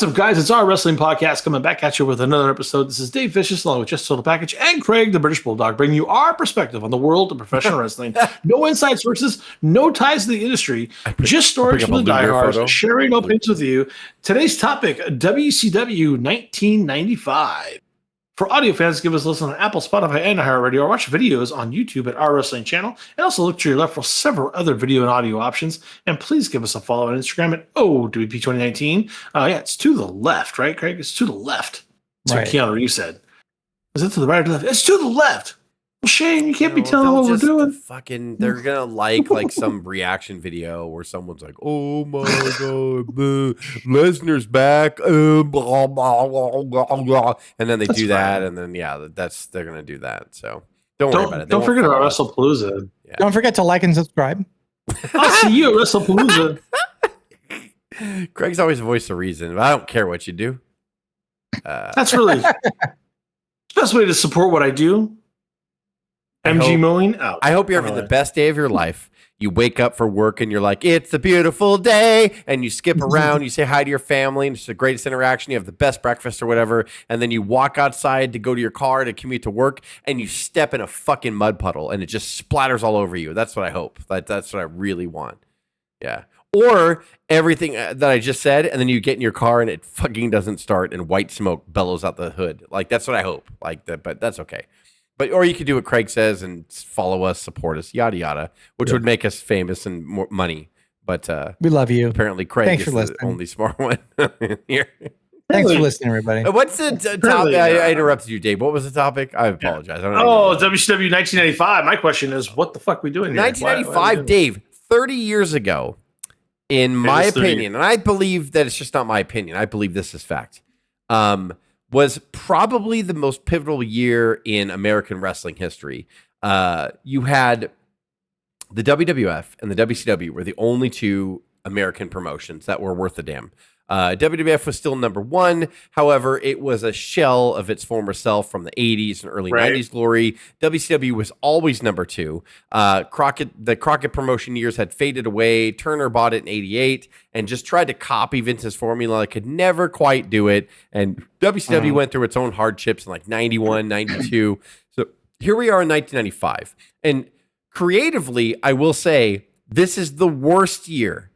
What's up, guys? It's our wrestling podcast coming back at you with another episode. This is Dave Vicious, along with Just Total Package, and Craig, the British Bulldog, bringing you our perspective on the world of professional wrestling. No inside sources, no ties to the industry, just stories from the diehards, sharing opinions with you. Today's topic, WCW 1995. For audio fans, give us a listen on Apple, Spotify, and iHeartRadio, or watch videos on YouTube at Our Wrestling Channel, and also look to your left for several other video and audio options. And please give us a follow on Instagram at O.W.P 2019. It's to the left, right, Craig? It's to the left. That's right. What Keanu Reeves said. Is it to the right or the left? It's to the left. Well, Shane, you can't be telling what we're doing. They're gonna like some reaction video where someone's like, "Oh my god, Lesnar's back," blah, blah, blah, blah. And then they do that, and then they're gonna do that. So don't worry about it. Don't forget about WrestlePalooza. Yeah. Don't forget to like and subscribe. I'll see you at WrestlePalooza. Craig's always a voice of reason. But I don't care what you do. That's really the best way to support what I do. Mowing out. I hope you're having the best day of your life. You wake up for work and you're like, it's a beautiful day. And you skip around, you say hi to your family, and it's the greatest interaction. You have the best breakfast or whatever. And then you walk outside to go to your car to commute to work, and you step in a fucking mud puddle and it just splatters all over you. That's what I hope. That's what I really want. Yeah. Or everything that I just said, and then you get in your car and it fucking doesn't start and white smoke bellows out the hood. Like, that's what I hope. Like that, but that's okay. Or you could do what Craig says and follow us, support us, yada yada, which would make us famous and more money. But we love you. Apparently, Craig is the only smart one here. Thanks for listening, everybody. What's the topic? I interrupted you, Dave. What was the topic? I apologize. I don't know. WCW 1995. My question is, what the fuck are we doing here? 1995, Dave. 30 years ago, in my opinion, and I believe that it's just not my opinion. I believe this is fact. Was probably the most pivotal year in American wrestling history. You had the WWF and the WCW were the only two American promotions that were worth a damn. WWF was still number one. However, it was a shell of its former self from the 80s and early 90s glory. WCW was always number two. The Crockett promotion years had faded away. Turner bought it in 88 and just tried to copy Vince's formula. Could never quite do it. And WCW went through its own hardships in like 91, 92. So here we are in 1995. And creatively, I will say, this is the worst year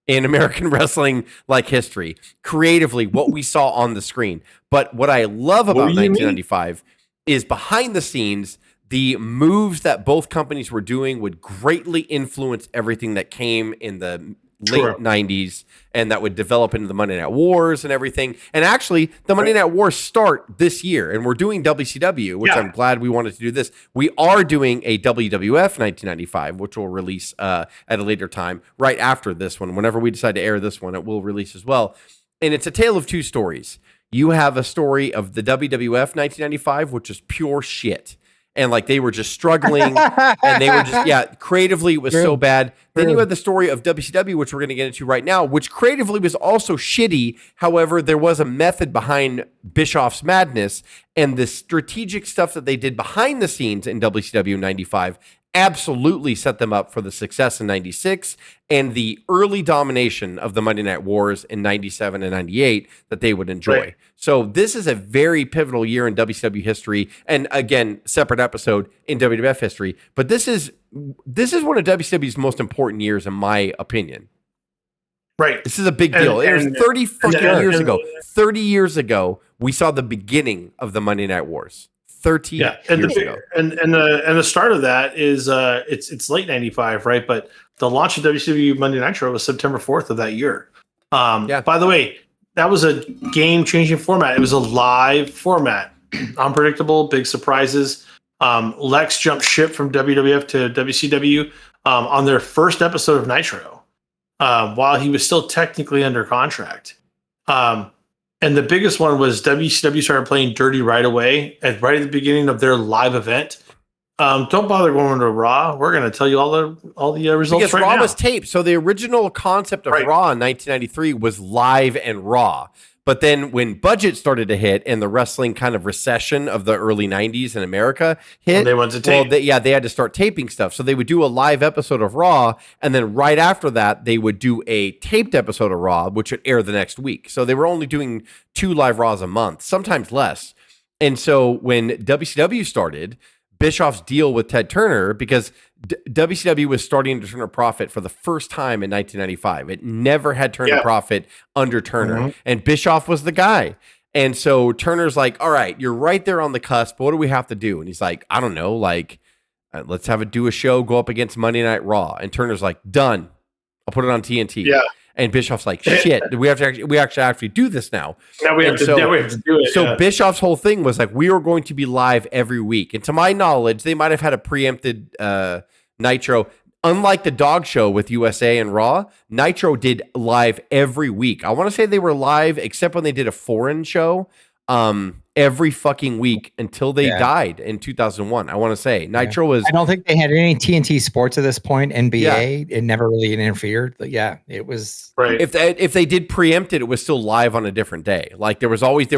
in American wrestling like history. Creatively, what we saw on the screen. But what I love about 1995 is behind the scenes, the moves that both companies were doing would greatly influence everything that came in the late 90s, and that would develop into the Monday Night Wars and everything. And actually, the Monday Night Wars start this year, and we're doing WCW, which I'm glad we wanted to do this. We are doing a WWF 1995, which will release at a later time, right after this one. Whenever we decide to air this one, it will release as well. And it's a tale of two stories. You have a story of the WWF 1995, which is pure shit. And like they were just struggling and they were just, creatively it was so bad. Then you had the story of WCW, which we're going to get into right now, which creatively was also shitty. However, there was a method behind Bischoff's madness, and the strategic stuff that they did behind the scenes in WCW 95 absolutely set them up for the success in 96 and the early domination of the Monday Night Wars in 97 and 98 that they would enjoy. Right. So this is a very pivotal year in WCW history. And again, separate episode in WWF history, but this is one of WCW's most important years in my opinion. Right. This is a big deal. It was 30 fucking years ago. 30 years ago, we saw the beginning of the Monday Night Wars. 30 years ago. And the start of that is it's late 95, right? But the launch of WCW Monday Nitro was September 4th of that year. By the way, that was a game-changing format. It was a live format. Unpredictable, big surprises. Lex jumped ship from WWF to WCW on their first episode of Nitro while he was still technically under contract. And the biggest one was WCW started playing dirty right away, right at the beginning of their live event. Don't bother going to Raw. We're going to tell you all the results because Raw was taped. So the original concept of Raw in 1993 was live and raw. But then when budget started to hit and the wrestling kind of recession of the early 90s in America hit, and they went to tape. they had to start taping stuff. So they would do a live episode of Raw, and then right after that, they would do a taped episode of Raw, which would air the next week. So they were only doing 2 live Raws a month, sometimes less. And so when WCW started, Bischoff's deal with Ted Turner, because WCW was starting to turn a profit for the first time in 1995. It never had turned a profit under Turner, and Bischoff was the guy. And so Turner's like, all right, you're right there on the cusp. What do we have to do? And he's like, I don't know, like, let's do a show, go up against Monday Night Raw. And Turner's like, done. I'll put it on TNT. Yeah. And Bischoff's like, shit, we actually do this now. Now we have to do it. So Bischoff's whole thing was like, we are going to be live every week. And to my knowledge, they might have had a preempted Nitro. Unlike the dog show with USA and Raw, Nitro did live every week. I want to say they were live, except when they did a foreign show, every fucking week until they died in 2001. I want to say Nitro was. I don't think they had any TNT sports at this point. NBA, it never really interfered. But yeah, it was right. If they did preempt it, it was still live on a different day. Like they were always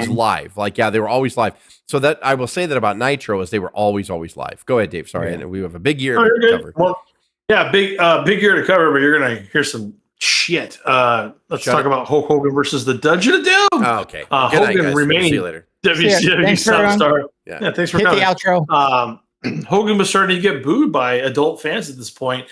live. Like they were always live. So that I will say that about Nitro is they were always live. Go ahead, Dave. Sorry, and we have a big year to cover. Well, yeah, big year to cover, but you're gonna hear some shit. Let's talk about Hulk Hogan versus the Dungeon of Doom. Oh, okay. Good Hogan night, guys. remaining See you later. WCW star. Yeah, thanks for coming. Hit the outro. Hogan was starting to get booed by adult fans at this point.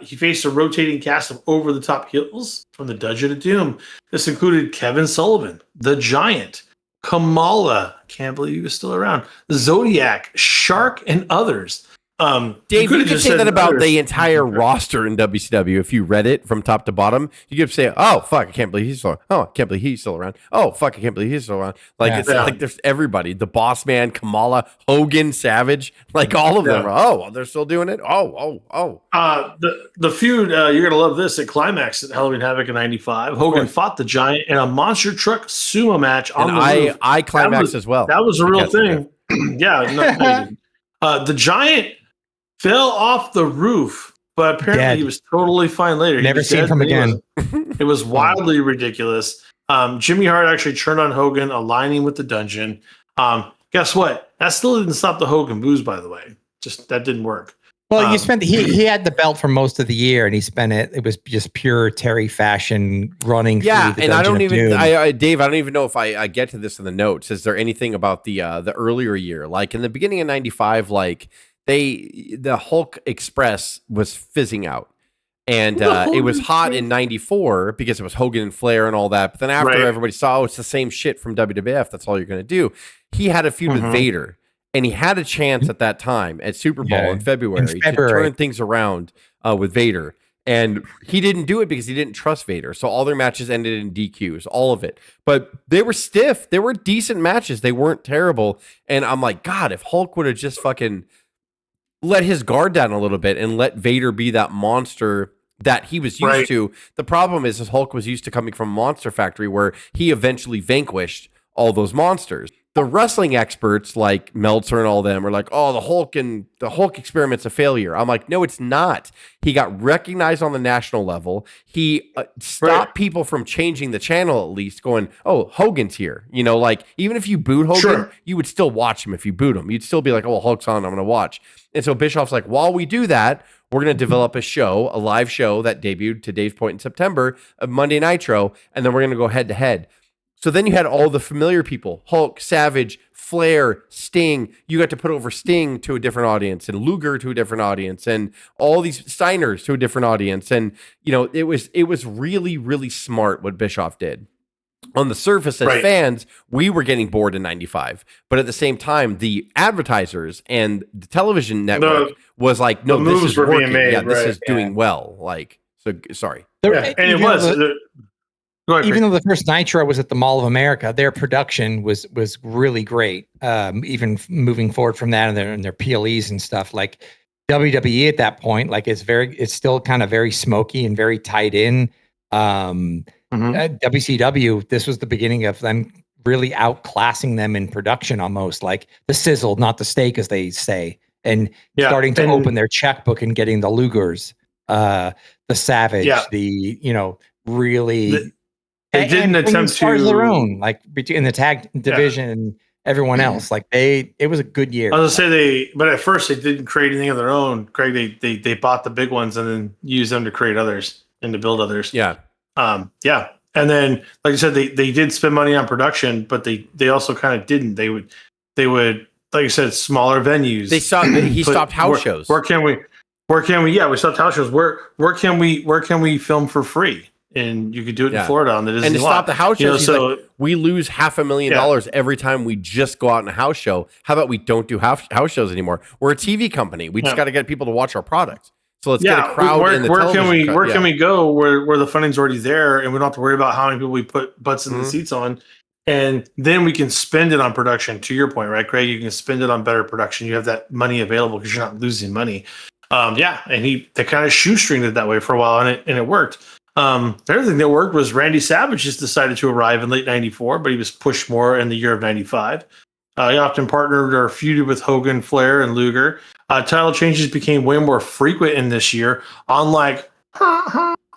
He faced a rotating cast of over-the-top heels from the Dungeon of Doom. This included Kevin Sullivan, the Giant, Kamala, can't believe he was still around, Zodiac, Shark, and others. Dave, you could say that about the entire roster in WCW. If you read it from top to bottom, you could say, "Oh fuck, I can't believe he's still around. Oh, I can't believe he's still around. Oh fuck, I can't believe he's still around." Like it's like there's everybody: the Boss Man, Kamala, Hogan, Savage, like all of them. Oh, well, they're still doing it. Oh. The feud, you're gonna love this. At Climax at Halloween Havoc in '95, Hogan fought the Giant in a monster truck sumo match on the roof. I climaxed as well. That was a real thing. The Giant fell off the roof, but apparently he was totally fine later. Never seen him again. It was wildly ridiculous. Jimmy Hart actually turned on Hogan, aligning with the Dungeon. Guess what? That still didn't stop the Hogan booze, by the way. Just that didn't work. Well, he had the belt for most of the year, and he spent it. It was just pure Terry fashion running. Yeah, through the and I don't even, Dave, I don't even know if I get to this in the notes. Is there anything about the earlier year, like in the beginning of '95, like? The Hulk Express was fizzing out, and it was hot in '94 because it was Hogan and Flair and all that. But then after everybody saw, it's the same shit from WWF. That's all you're going to do. He had a feud with Vader, and he had a chance at that time at Super Bowl in February to turn things around with Vader. And he didn't do it because he didn't trust Vader. So all their matches ended in DQs, all of it. But they were stiff. They were decent matches. They weren't terrible. And I'm like, God, if Hulk would have just fucking let his guard down a little bit and let Vader be that monster that he was used to. The problem is Hulk was used to coming from Monster Factory, where he eventually vanquished all those monsters. The wrestling experts like Meltzer and all them are like, oh, the Hulk experiment's a failure. I'm like, no, it's not. He got recognized on the national level. He stopped people from changing the channel, at least going, oh, Hogan's here. You know, like even if you booed Hogan, you would still watch him. If you booed him, you'd still be like, oh, Hulk's on, I'm going to watch. And so Bischoff's like, while we do that, we're going to develop a live show that debuted, to Dave's point, in September of Monday Nitro, and then we're going to go head to head. So then you had all the familiar people, Hulk, Savage, Flair, Sting. You got to put over Sting to a different audience, and Luger to a different audience, and all these Steiners to a different audience. And, you know, it was really, really smart what Bischoff did. On the surface, as fans, we were getting bored in '95. But at the same time, the advertisers and the television network was like, no, this is working. This is doing well. Like, so sorry. And it was. Even though the first Nitro was at the Mall of America, their production was really great. Even moving forward from that and their PLEs and stuff, like WWE at that point, like it's still kind of very smoky and very tied in. At WCW, this was the beginning of them really outclassing them in production, almost like the sizzle, not the steak, as they say, and starting to open their checkbook and getting the Lugers, the Savage, really. they didn't attempt stars to their own, like between the tag division and everyone else. Like it was a good year. I was gonna say but at first they didn't create anything of their own. Craig, they bought the big ones and then used them to create others and to build others. Yeah. Yeah. And then, like I said, they did spend money on production, but they also kind of didn't. They would, like I said, smaller venues. He stopped house shows. Where can we? Yeah, we stopped house shows. Where can we film for free? And you could do it in Florida on the Disney and to stop the house shows, so like, we lose $500,000 every time we just go out in a house show. How about we don't do house shows anymore? We're a TV company. We just got to get people to watch our product. So let's get a crowd in the television. Where can we go where the funding's already there and we don't have to worry about how many people we put butts in the seats on, and then we can spend it on production. To your point, right, Craig? You can spend it on better production. You have that money available because you're not losing money. And they kind of shoestringed it that way for a while, and it worked. The other thing that worked was Randy Savage just decided to arrive in late '94, but he was pushed more in the year of '95. He often partnered or feuded with Hogan, Flair, and Luger. Title changes became way more frequent in this year, unlike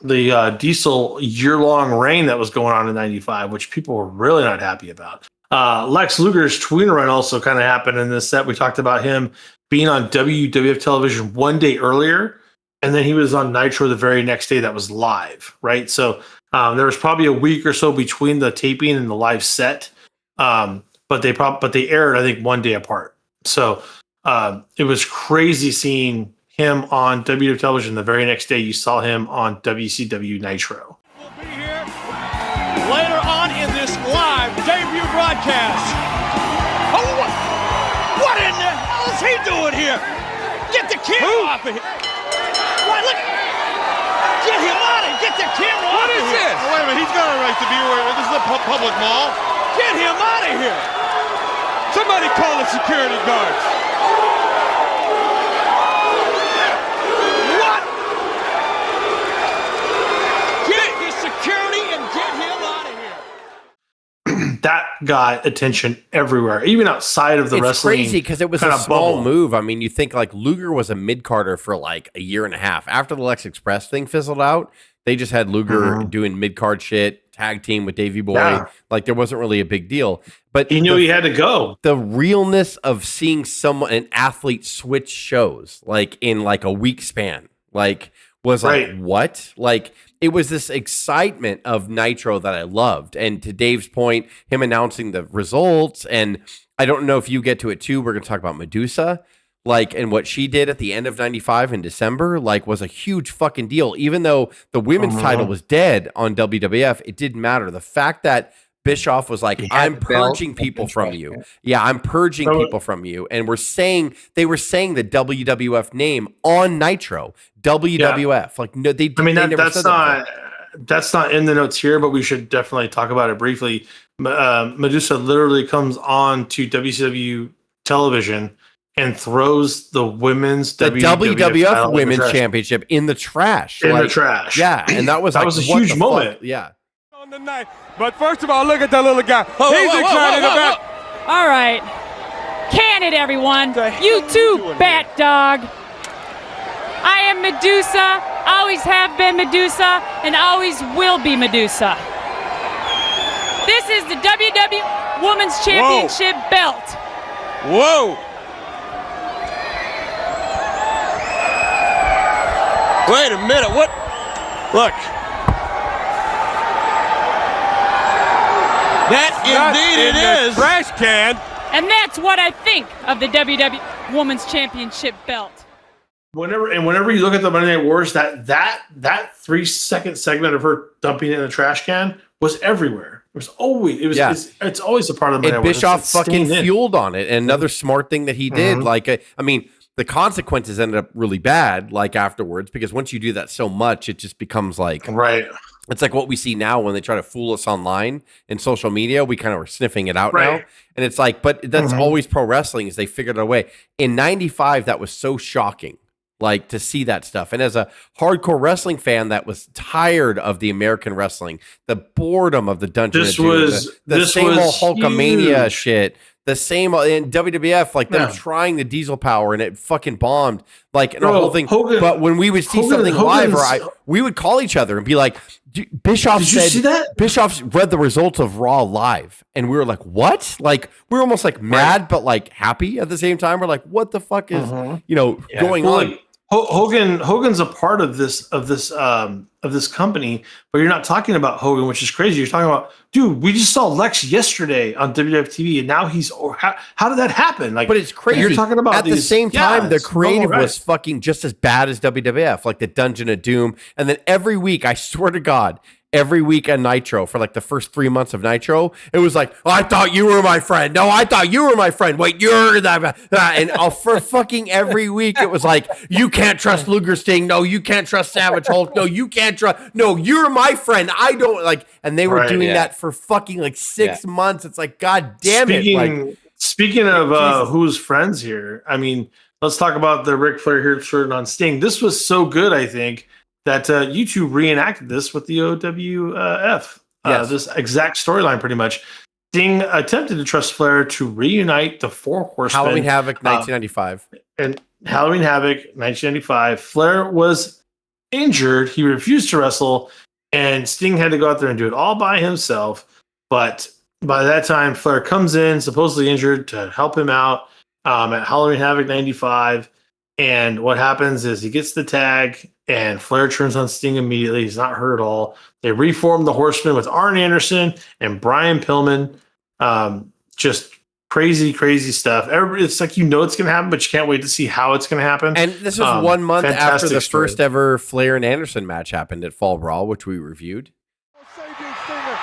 the Diesel year-long reign that was going on in '95, which people were really not happy about. Lex Luger's tween run also kind of happened in this set. We talked about him being on WWF television one day earlier, and then he was on Nitro the very next day that was live, right? So there was probably a week or so between the taping and the live set. But they aired, I think, one day apart. So it was crazy seeing him on WWF television. The very next day, you saw him on WCW Nitro. We'll be here later on in this live debut broadcast. Oh, what in the hell is he doing here? Get the camera off of here. What? Look. Get him out of here. Get the camera off of here. What is this? Oh, wait a minute. He's got a right to be where this is a public mall. Get him out of here. Somebody call the security guards. What? Get the security and get him out of here. That got attention everywhere, even outside of the wrestling. It's crazy because it was a small move. I mean, you think like Luger was a mid-carder for like a year and a half. After the Lex Express thing fizzled out, they just had Luger doing mid-card shit, tag team with Davey Boy. Yeah. Like there wasn't really a big deal. But he knew he had to go. The realness of seeing an athlete switch shows like in like a week span, like was like what? Like it was this excitement of Nitro that I loved. And to Dave's point, him announcing the results, and I don't know if you get to it too. We're going to talk about Medusa. Like, and what she did at the end of '95 in December, like, was a huge fucking deal. Even though the women's title was dead on WWF, it didn't matter. The fact that Bischoff was like, I'm purging people from you. Yeah, I'm purging people from you. And they were saying the WWF name on Nitro. WWF. Yeah. Like, no, that's not in the notes here, but we should definitely talk about it briefly. Medusa literally comes on to WCW television and throws the WWF Women's Championship in the trash. In the trash. Yeah, and that was a huge moment. Fuck? Yeah. On the night. But first of all, look at that little guy. He's excited about. All right. Can it, everyone? You too, bat dog. I am Medusa, always have been Medusa, and always will be Medusa. This is the WWF Women's Championship belt. Whoa. Wait a minute, what? Look. That indeed it is. Trash can. And that's what I think of the WWF Women's Championship belt. Whenever you look at the Monday Night Wars, that 3-second segment of her dumping it in the trash can was everywhere. It's always a part of the Monday Night Wars. Bischoff fucking fueled on it. And another smart thing that he did, the consequences ended up really bad, like afterwards, because once you do that so much, it just becomes like It's like what we see now when they try to fool us online in social media. We kind of are sniffing it out now, and it's like, but that's always pro wrestling. Is they figured it a way. In '95, that was so shocking, like to see that stuff. And as a hardcore wrestling fan that was tired of the American wrestling, the boredom of the Dungeon, the same old Hulkamania shit. The same in WWF, like them trying the diesel power, and it fucking bombed, like and the whole thing. But when we would see something live, we would call each other and be like, Bischoff Did you see that? Bischoff read the results of Raw live, and we were like, "What?" Like we were almost like mad, but like happy at the same time. We're like, "What the fuck is going on?" Like, Hogan's a part of this company, but you're not talking about Hogan, which is crazy. You're talking about, dude, we just saw Lex yesterday on WWF TV, and now he's. How did that happen? Like, but it's crazy. You're talking about at the same time, the creative right. was fucking just as bad as WWF, like the Dungeon of Doom, and then every week, I swear to God. Every week on Nitro for like the first 3 months of Nitro, it was like, oh, I thought you were my friend. No, I thought you were my friend. Wait, you're that. And for fucking every week, it was like, you can't trust Luger Sting. No, you can't trust Savage Hulk. No, you can't trust. No, you're my friend. I don't like. And they were doing that for fucking like 6 months. It's like, God damn it. Like, speaking of who's friends here, I mean, let's talk about the Ric Flair here shirt on Sting. This was so good, I think, that you two reenacted this with the O.W.F. This exact storyline, pretty much. Sting attempted to trust Flair to reunite the Four Horsemen. Halloween Havoc, 1995. And Halloween Havoc, 1995. Flair was injured. He refused to wrestle, and Sting had to go out there and do it all by himself. But by that time, Flair comes in, supposedly injured, to help him out at Halloween Havoc 95. And what happens is he gets the tag, and Flair turns on Sting immediately. He's not hurt at all. They reform the Horsemen with Arn Anderson and Brian Pillman. Just crazy, crazy stuff. It's like it's going to happen, but you can't wait to see how it's going to happen. And this was 1 month after the first ever Flair and Anderson match happened at Fall Brawl, which we reviewed. He's up!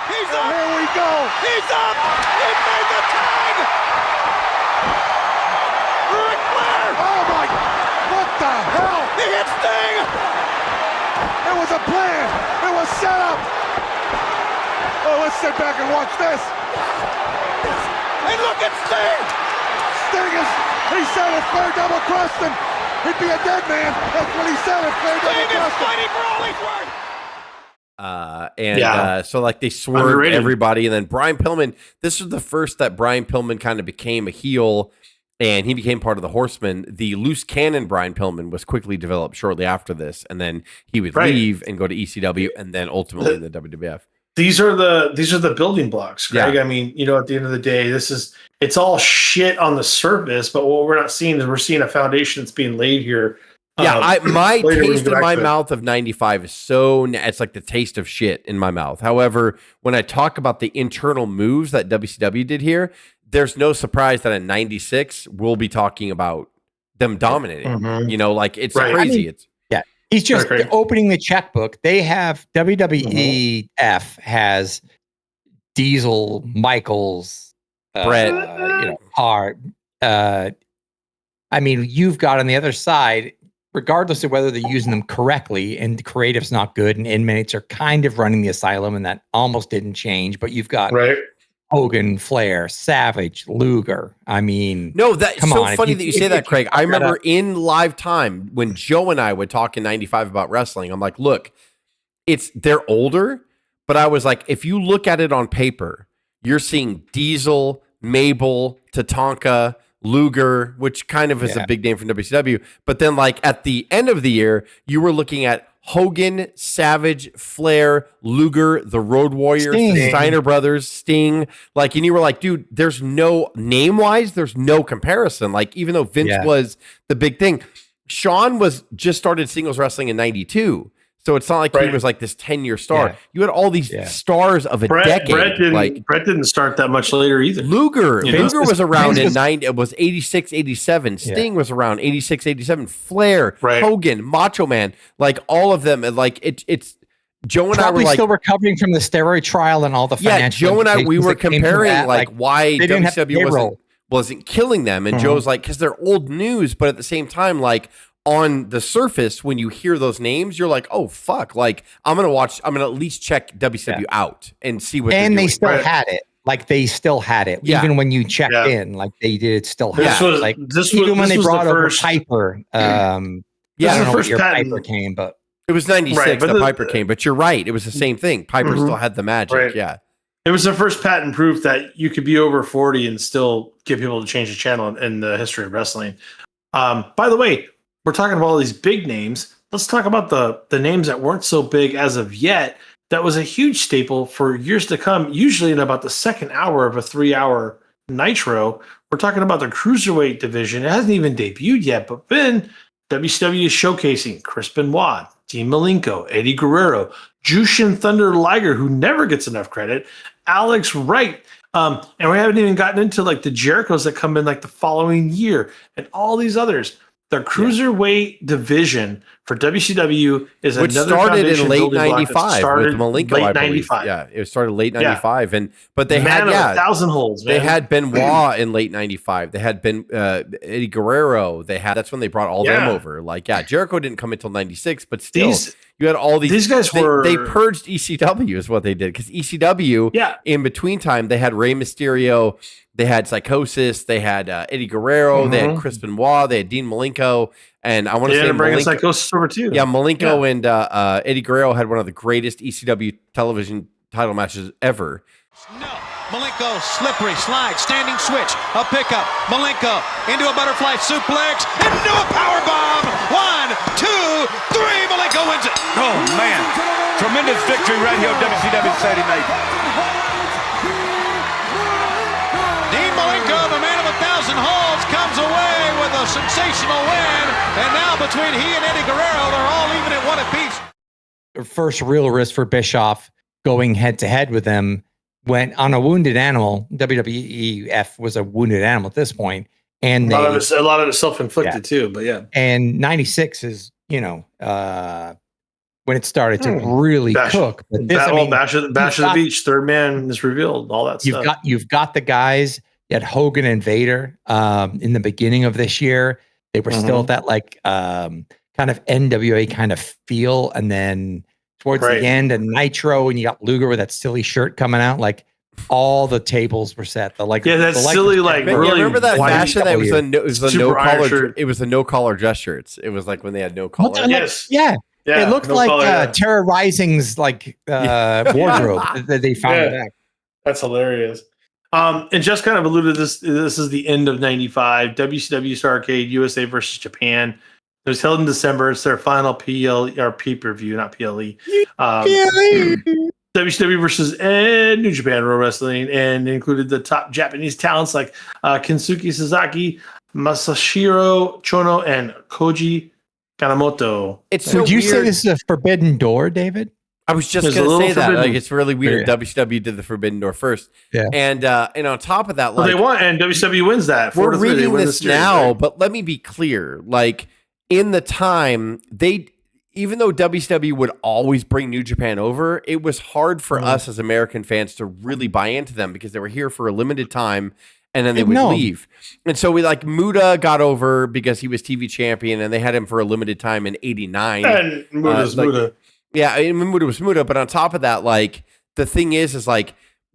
Here we go! He's up! He made the tag! Ric Flair! Oh my! What the hell? He hit Sting! It was a plan! It was set up! Oh, let's sit back and watch this! And look at Sting! Sting he said if Flair double-crossed him, he'd be a dead man. That's what he said if Flair double-crossed him. Sting is fighting for all he's worth! So like they swerved everybody, and then Brian Pillman. This was the first that Brian Pillman kind of became a heel, and he became part of the Horsemen. The loose cannon Brian Pillman was quickly developed shortly after this, and then he would leave and go to ECW, and then ultimately the WWF. These are the building blocks, Greg. Yeah. I mean, at the end of the day, it's all shit on the surface, but what we're not seeing is we're seeing a foundation that's being laid here. Yeah, my taste in my mouth of 95 is it's like the taste of shit in my mouth. However, when I talk about the internal moves that WCW did here, there's no surprise that in 96, we'll be talking about them dominating. Mm-hmm. It's crazy. He's just opening the checkbook. They have WWEF has Diesel, Michaels, Brett, Hart. I mean, you've got on the other side, regardless of whether they're using them correctly, and the creative's not good, and inmates are kind of running the asylum, and that almost didn't change. But you've got Hogan, Flair, Savage, Luger. I mean, no, that's so funny that you say that, Craig. I remember in live time when Joe and I would talk in 95 about wrestling. I'm like, look, they're older, but I was like, if you look at it on paper, you're seeing Diesel, Mabel, Tatanka, Luger, which kind of is a big name from WCW. But then like at the end of the year, you were looking at Hogan, Savage, Flair, Luger, the Road Warriors, the Steiner Brothers, Sting. Like, and you were like, dude, there's no name-wise, there's no comparison. Like, even though Vince was the big thing, Shawn was just started singles wrestling in 92. So it's not like he was like this 10-year star. You had all these stars of a decade. Brett didn't start that much later either. Luger was around in 90. It was 86, 87. Sting was around 86, 87. Flair, Hogan, Macho Man, like all of them. Like it's Joe and I were like still recovering from the steroid trial and all the financial. Joe and I we were comparing like why WCW wasn't killing them, and Joe's like, because they're old news, but at the same time, like, on the surface, when you hear those names, you're like, oh, fuck. Like, I'm going to at least check WCW out and see what and they're doing. They still had it. Like, they still had it. Even when you checked in, like, they did still have it. Like, even when they brought over Piper. I don't know what year Piper came, but. It was 96 that Piper came, but you're right. It was the same thing. Piper still had the magic. Yeah. It was the first patent proof that you could be over 40 and still get people to change the channel in the history of wrestling. By the way, we're talking about all these big names. Let's talk about the names that weren't so big as of yet that was a huge staple for years to come, usually in about the second hour of a 3-hour Nitro. We're talking about the Cruiserweight division. It hasn't even debuted yet, but then WCW is showcasing Chris Benoit, Dean Malenko, Eddie Guerrero, Jushin Thunder Liger, who never gets enough credit, Alex Wright. And we haven't even gotten into like the Jerichos that come in like the following year and all these others. The Cruiserweight division for WCW is which another started in late building block that '95 started with Malenko. late I believe. 95. Yeah, it started late '95, but they Man had of 1,000 holds. Man. They had Benoit in late '95. They had Eddie Guerrero. That's when they brought all them over. Jericho didn't come until '96, but still, you had all these. These guys they purged ECW is what they did, because ECW in between time they had Rey Mysterio. They had Psychosis. They had Eddie Guerrero. They had Chris Benoit. They had Dean Malenko. And I want to say bring Psychosis over too. Yeah, Malenko and Eddie Guerrero had one of the greatest ECW television title matches ever. No, Malenko, slippery slide, standing switch, a pickup. Malenko into a butterfly suplex, into a power bomb. 1, 2, 3. Malenko wins it. Oh man, tremendous victory right here on WCW Saturday night. Dean Malenko, the man of 1,000 holds, comes away with a sensational win. And now between he and Eddie Guerrero, they're all even at 1 apiece. First real risk for Bischoff going head to head with them went on a wounded animal. WWF was a wounded animal at this point, and a lot of it self-inflicted too. But and '96 is when it started to really cook. But this, Bash of the Beach, third man is revealed. All that stuff. You've got the guys at Hogan and Vader in the beginning of this year. They were still at that kind of NWA kind of feel, and then towards the end, and Nitro, and you got Luger with that silly shirt coming out. Like all the tables were set. Silly really. Remember that fashion that was the no collar shirt. It was the no collar dress shirts. It was like when they had no collar. It looked like Terror Rising's wardrobe that they found back. That's hilarious. And just kind of alluded to this. This is the end of '95. WCW Starrcade USA versus Japan. It was held in December. It's their final pay-per-view, not PLE. WCW versus New Japan Pro Wrestling, and included the top Japanese talents like Kensuke Sasaki, Masashiro Chono, and Koji Kanemoto. Would you say this is a forbidden door, David? I was just going to say that. Like, it's really weird. WCW did the Forbidden Door first. Yeah. And on top of that, they won, and WCW wins that. We're reading this now, but let me be clear. Like, in the time, even though WCW would always bring New Japan over, it was hard for us as American fans to really buy into them because they were here for a limited time and then they would leave. And so Muda got over because he was TV champion and they had him for a limited time in '89. And Muda's Muda. Yeah, I mean, Muda was Muda, but on top of that, the thing is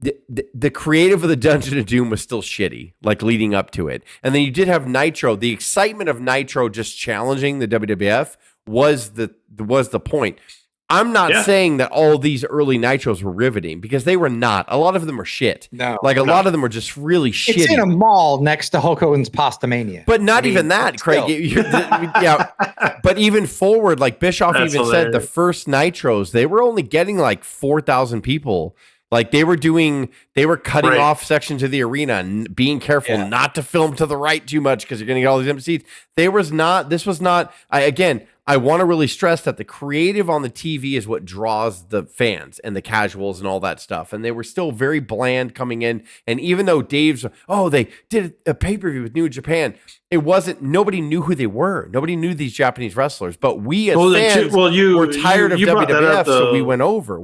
the creative of the Dungeon of Doom was still shitty, leading up to it. And then you did have Nitro. The excitement of Nitro just challenging the WWF was the point. I'm not saying that all these early Nitros were riveting, because they were not. A lot of them were shit. No, a lot of them were just really shitty. It's in a mall next to Hulk Hogan's Pastamania. But not even that, Craig. But even forward, Bischoff said the first Nitros, they were only getting 4,000 people. They were cutting off sections of the arena and being careful not to film to the right too much because you're going to get all these empty seats. This was not, I want to really stress that the creative on the TV is what draws the fans and the casuals and all that stuff. And they were still very bland coming in. And even though they did a pay-per-view with New Japan, nobody knew who they were. Nobody knew these Japanese wrestlers. But we as fans were tired of WWF, so we went over.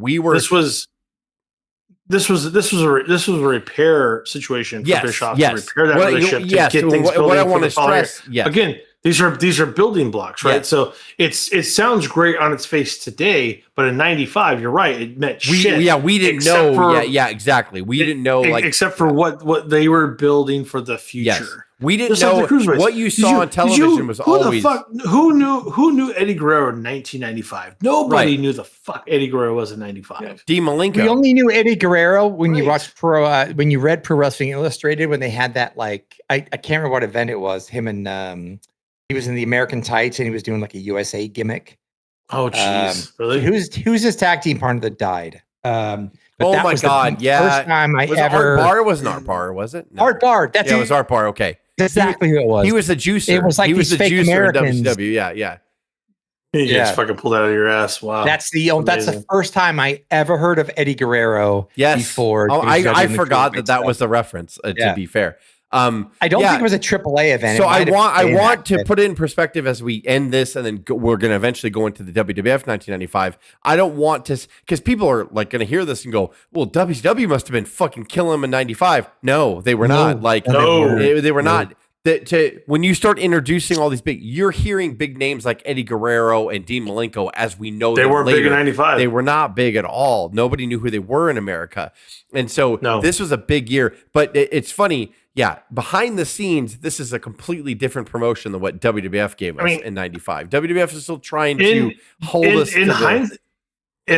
This was a repair situation for Bischoff to repair that relationship to get things building. What I want to stress, again, these are building blocks, right? So it sounds great on its face today, but in '95, you're right, it meant shit. Yeah, we didn't know. Exactly. We didn't know, except for what they were building for the future. Yes. We didn't know what you saw on television was always. Who knew Eddie Guerrero in 1995? Nobody knew the fuck Eddie Guerrero was in '95. Dean Malenko. We only knew Eddie Guerrero when you watched when you read Pro Wrestling Illustrated, when they had that I can't remember what event it was. Him and he was in the American tights and he was doing a USA gimmick. Oh, jeez. Really? Who's his tag team partner that died? But Oh that my was God! the first time I was ever. Art Barr? Wasn't Art Barr? Was it? No. Art Barr. That's it was Art Barr. Okay, exactly who it was. He was the juicer. It was like he was these the fake juicer Americans. in WCW. Yeah. You just fucking pulled out of your ass. Wow. That's the first time I ever heard of Eddie Guerrero. Yes. Before I forgot that was the reference. To be fair. I don't think it was a AAA event. So I want to put it in perspective as we end this, and then we're going to eventually go into the WWF 1995. I don't want to, because people are like going to hear this and go, "Well, WCW must have been fucking killing them in '95." No, they were not. They were not. When you start introducing all these you're hearing big names like Eddie Guerrero and Dean Malenko, as we know they weren't later. Big in '95. They were not big at all. Nobody knew who they were in America, and so this was a big year. But it's funny. Yeah, behind the scenes, this is a completely different promotion than what WWF gave us in '95. WWF is still trying to hold us. In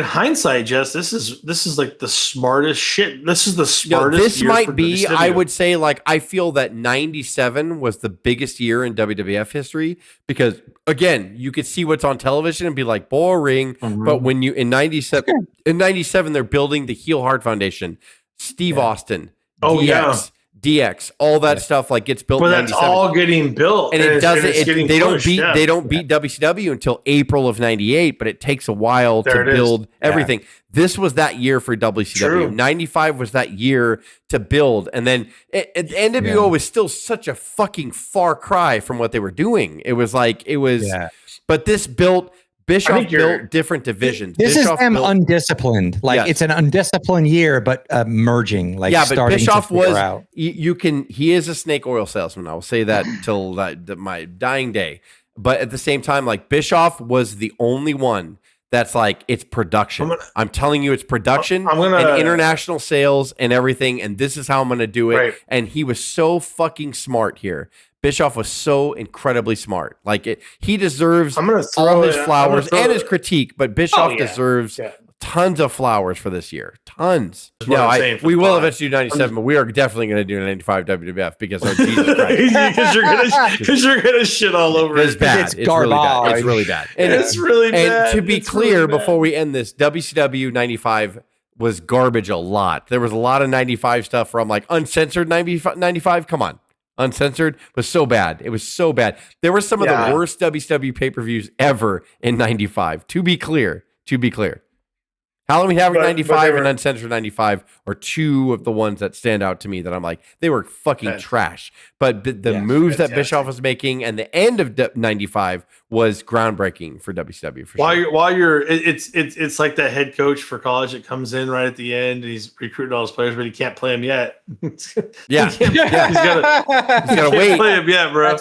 hindsight, Jess, this is like the smartest shit. This is the smartest. This might be. WCW. I would say, I feel that '97 was the biggest year in WWF history because, again, you could see what's on television and be like boring. Mm-hmm. But when you in '97, they're building the Heel Heart Foundation, Steve Austin, DX, all that stuff gets built. But that's all getting built, and it doesn't. They don't beat WCW until April of '98, but it takes a while to build everything. This was that year for WCW. '95 was that year to build, and then NWO was still such a fucking far cry from what they were doing. It was but this built. Bischoff built different divisions. This is them undisciplined. It's an undisciplined year, but merging. But Bischoff was. He is a snake oil salesman. I will say that till my dying day. But at the same time, Bischoff was the only one that's it's production. I'm telling you, it's production and international sales and everything. And this is how I'm going to do it. Right. And he was so fucking smart here. Bischoff was so incredibly smart. He deserves all his flowers and his critique, but Bischoff deserves tons of flowers for this year. Tons. We will eventually do 97, but we are definitely going to do 95 WWF because Jesus Christ. Because you're gonna shit all over it. It's bad. It's really bad. It's really bad. And it's really bad. And to be clear, before we end this, WCW 95 was garbage a lot. There was a lot of 95 stuff where I'm uncensored 95. Come on. Uncensored was so bad. It was so bad. There were some of the worst WCW pay-per-views ever in 95. To be clear. Halloween Havoc 95 and Uncensored 95 are two of the ones that stand out to me that I'm they were fucking trash. But the moves that Bischoff was making and the end of 95 was groundbreaking for WCW. It's like that head coach for college that comes in right at the end and he's recruiting all his players, but he can't play them yet. He's gotta wait. Play him yet, bro.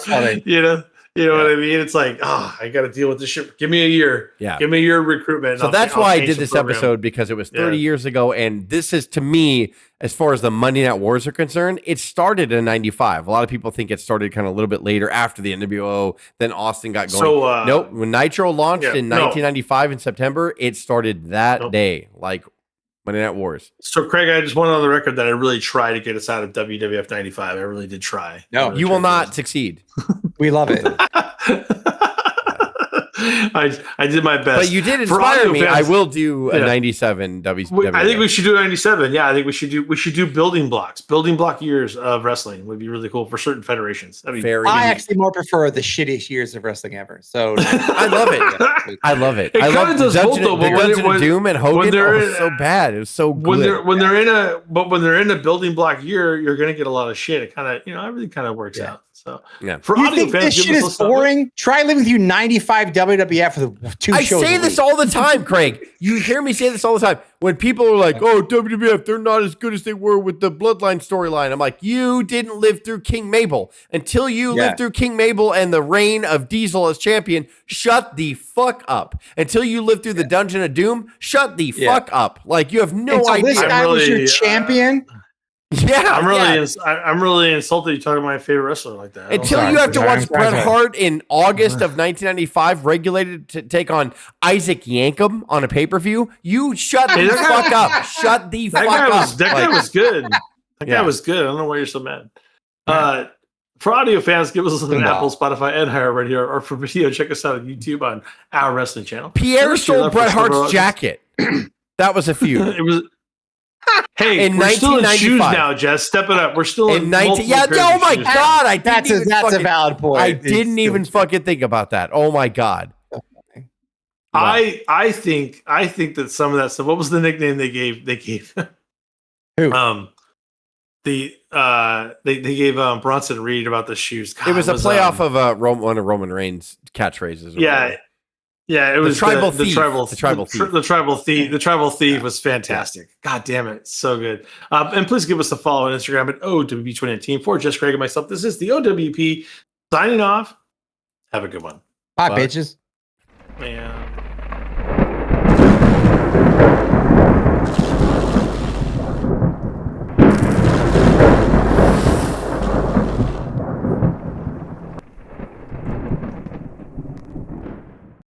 You know what I mean? It's I got to deal with this shit. Give me a year. Yeah. Give me a year of recruitment. So that's why I did this episode, because it was 30 years ago. And this is, to me, as far as the Monday Night Wars are concerned, it started in 95. A lot of people think it started kind of a little bit later after the NWO. Then Austin got going. So, nope. When Nitro launched in 1995 in September, it started that day. Monday Night Wars. So, Craig, I just went on the record that I really tried to get us out of WWF 95. I really did try. No, you will not succeed. We love it. I did my best. But you did inspire me. I will do a 97 WCW. I think we should do 97. Yeah, I think we should do building blocks. Building block years of wrestling would be really cool for certain federations. That'd be very. I actually more prefer the shittiest years of wrestling ever. So I love it. I love it. I love Dungeon Doom and Hogan. It was so bad. It was so good. When they're in a building block year, you're going to get a lot of shit. It kind of everything kind of works out. So for you think fans, this shit is boring? Try living through 95 WWF with two shows. I say this all the time, Craig. You hear me say this all the time. When people are like, "Oh, WWF, they're not as good as they were with the Bloodline storyline," I'm like, "You didn't live through King Mabel. Until you lived through King Mabel and the reign of Diesel as champion, shut the fuck up. Until you lived through the Dungeon of Doom, shut the fuck up. You have no idea." This guy was your champion. Yeah, I'm really insulted you talking about my favorite wrestler like that. Until you have to watch Bret Hart in August of 1995, regulated to take on Isaac Yankem on a pay-per-view, you shut the fuck up. Shut the fuck up. That guy was good. That guy was good. I don't know why you're so mad. For audio fans, give us an No. Apple, Spotify, and iHeartRadio. Or for video, check us out on YouTube on our wrestling channel. Pierre stole Bret Hart's jacket. That was a feud. It was. Hey, In we're still in 1995. shoes now, Jess. Step it up. We're still In in 19 yeah, multiple pairs oh of my shoes. god, I didn't That's even a fucking, valid point. I didn't even fucking think about that. Oh my god. I think that some of that stuff. What was the nickname they gave? Who? They gave Bronson Reed about the shoes. God, It was a playoff of one of Roman Reigns' catchphrases. or Yeah. whatever. Yeah, it was tribal the thief. tribal The tribal thief. The tribal thief. The tribal thief was fantastic. God damn it, so good. And please give us a follow on Instagram at OWP2019 for Jess, Craig, and myself. This is the OWP signing off. Have a good one. Bye, bitches. Man.